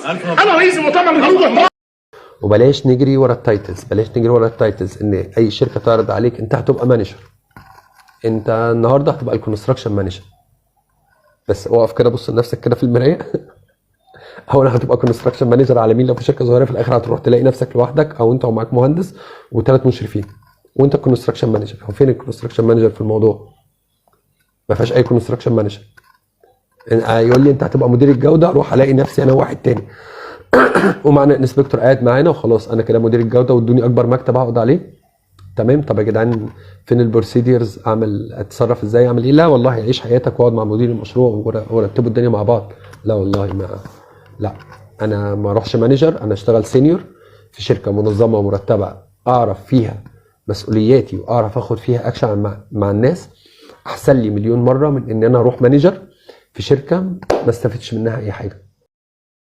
انا رئيس المؤتمر الحقوقي. وبلاش نجري ورا التايتلز، بلاش نجري ورا التايتلز. ان اي شركه تعرض عليك انت هتبقى مانجر، انت النهارده هتبقى الكونستراكشن مانجر، بس اقف كده بص لنفسك كده في المرايه. اولا هتبقى كونستراكشن مانجر على مين؟ لو في شركه صغيره في الاخر هتروح تلاقي نفسك لوحدك، او انت ومعاك مهندس وثلاث مشرفين وانت الكونستراكشن مانجر. هو فين الكونستراكشن مانجر في الموضوع؟ ما فيهاش اي كونستراكشن مانجر. يقول لي انت هتبقى مدير الجوده، اروح الاقي نفسي انا واحد تاني ومعنا انسبكتور قاعد معانا وخلاص انا كده مدير الجوده وادوني اكبر مكتب اقعد عليه. تمام. طب يا جدعان فين البروسيديرز؟ اتصرف ازاي؟ اعمل ايه؟ لا والله عيش حياتك واقعد مع مدير المشروع ورتبوا الدنيا مع بعض. لا والله لا، انا ما اروحش مانجر، انا اشتغل سينيور في شركه منظمه ومرتبه، اعرف فيها مسؤولياتي واعرف اخد فيها اكشن مع الناس، احسن لي مليون مره من ان انا اروح مانجر في شركه ما استفدتش منها اي حاجه.